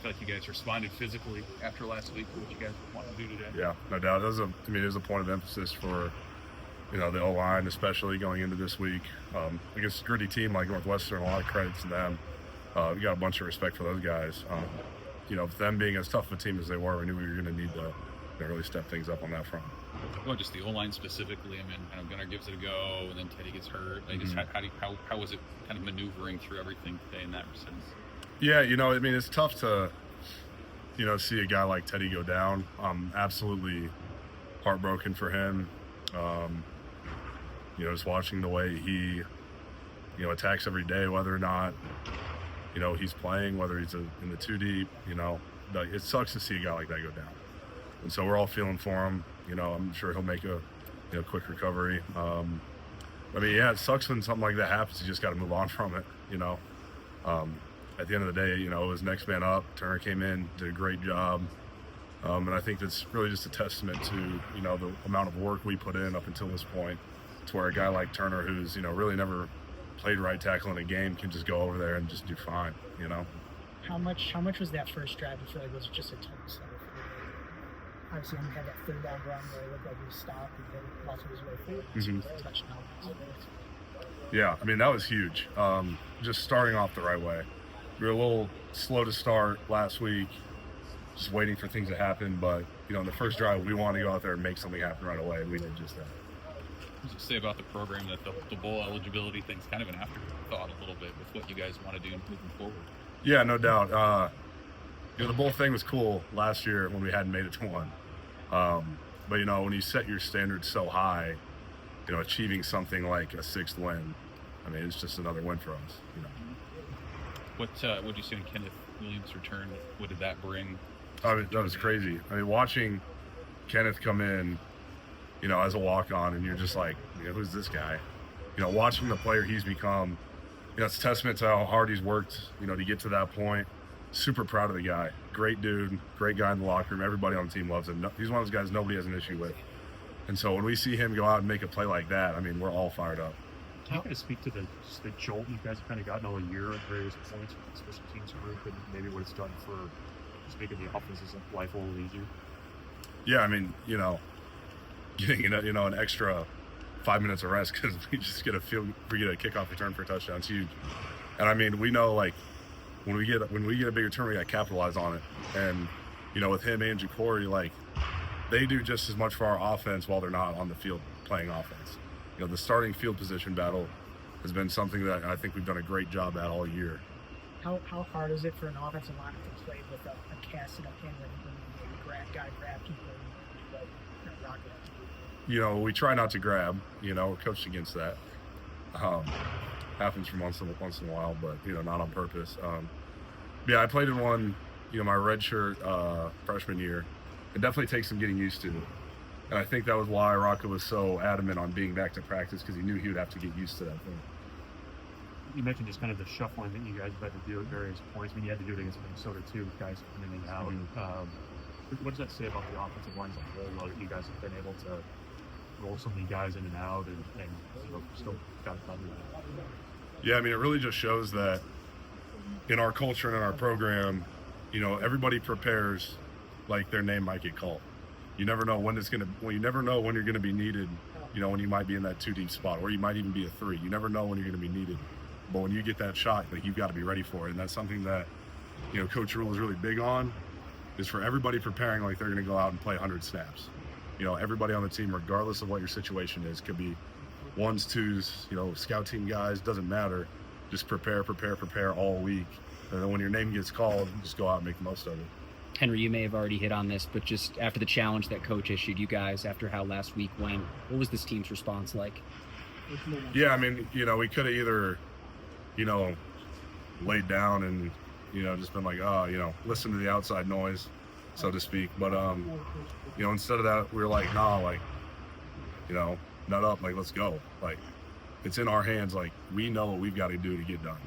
feel like you guys responded physically after last week. What you guys want to do today? Yeah, no doubt. It was a point of emphasis for, the O-line, especially going into this week. Against a gritty team like Northwestern, a lot of credit to them. We got a bunch of respect for those guys. Them being as tough of a team as they were, we knew we were going to need to really step things up on that front. Well, just the O-line specifically. I mean, Gunnar gives it a go, and then Teddy gets hurt. How was it kind of maneuvering through everything today in that sense? Yeah, it's tough to, see a guy like Teddy go down. I'm absolutely heartbroken for him. Just watching the way he, attacks every day, whether or not, he's playing, whether he's in the 2 deep, it sucks to see a guy like that go down. And so we're all feeling for him. I'm sure he'll make a quick recovery. It sucks when something like that happens. You just got to move on from it, At the end of the day, it was next man up. Turner came in, did a great job. And I think that's really just a testament to, the amount of work we put in up until this point, to where a guy like Turner, who's, really never played right tackle in a game, can just go over there and just do fine, How much was that first drive? I feel like it was just a total setup. Obviously, when we had that third down run where it looked like he stopped and then lost his way forward. Touchdown. Yeah, that was huge. Just starting off the right way. We were a little slow to start last week, just waiting for things to happen. But, in the first drive, we wanted to go out there and make something happen right away, and we did just that. What did you say about the program that the bowl eligibility thing's kind of an afterthought a little bit with what you guys want to do moving forward? Yeah, no doubt. The bowl thing was cool last year when we hadn't made it to one. But, when you set your standards so high, achieving something like a 6th win, it's just another win for us. What did you see in Kenneth Williams' return? What did that bring? That was crazy. Watching Kenneth come in, as a walk-on, and you're just like, who's this guy? Watching the player he's become, it's a testament to how hard he's worked, to get to that point. Super proud of the guy. Great dude, great guy in the locker room. Everybody on the team loves him. He's one of those guys nobody has an issue with. And so when we see him go out and make a play like that, we're all fired up. Can you kind of speak to the jolt you guys have kind of gotten all year at various points with the special teams group, and maybe what it's done for just making the offense's life a little easier? Yeah, getting an extra 5 minutes of rest because we just get a kickoff return for a touchdown. It's huge. And we know when we get a big return, we got to capitalize on it. And with him and Ja'Cory, they do just as much for our offense while they're not on the field playing offense. The starting field position battle has been something that I think we've done a great job at all year. How hard is it for an offensive line to play with a casted up hand when the guy grab people and rock it? We try not to grab. We're coached against that. Happens from once in a while, but not on purpose. I played in one, my redshirt freshman year. It definitely takes some getting used to. And I think that was why Rocco was so adamant on being back to practice, because he knew he would have to get used to that thing. You mentioned just kind of the shuffling that you guys have had to do at various points. You had to do it against Minnesota too, with guys coming in and out. What does that say about the offensive lines as a whole, that you guys have been able to roll so many guys in and out and still got it done? Yeah, it really just shows that in our culture and in our program, everybody prepares like their name might get called. You never know when you never know when you're gonna be needed, when you might be in that 2 deep spot, or you might even be a 3. You never know when you're gonna be needed. But when you get that shot, you've got to be ready for it. And that's something that, Coach Rule is really big on, is for everybody preparing like they're gonna go out and play 100 snaps. Everybody on the team, regardless of what your situation is, could be 1s, 2s, scout team guys, doesn't matter. Just prepare all week. And then when your name gets called, just go out and make the most of it. Henry, you may have already hit on this, but just after the challenge that Coach issued you guys after how last week went, what was this team's response like? Yeah, we could have either, laid down and, just been like, listen to the outside noise, so to speak. But, instead of that, we were like, nah, nut up, let's go. It's in our hands. We know what we've got to do to get done.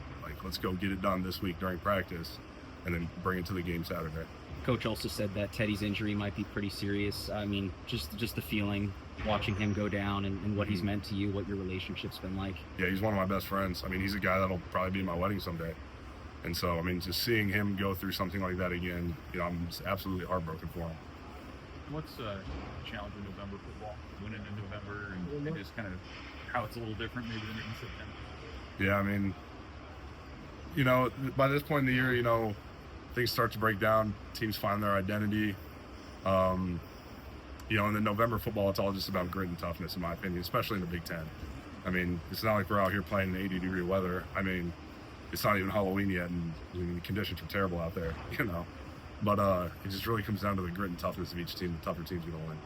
Let's go get it done this week during practice and then bring it to the game Saturday. Coach also said that Teddy's injury might be pretty serious. Just the feeling watching him go down and what he's meant to you, what your relationship's been like. Yeah, he's one of my best friends. He's a guy that'll probably be in my wedding someday. And so, I mean, just seeing him go through something like that again, you know, I'm just absolutely heartbroken for him. What's the challenge in November football? Winning in November and just kind of how it's a little different maybe than in September. Yeah, I mean, you know, by this point in the year, you know, things start to break down. Teams find their identity. You know, and then November football, it's all just about grit and toughness, in my opinion, especially in the Big Ten. I mean, it's not like we're out here playing in 80-degree weather. I mean, it's not even Halloween yet, and I mean, the conditions are terrible out there, you know. But it just really comes down to the grit and toughness of each team. The tougher team's going to win.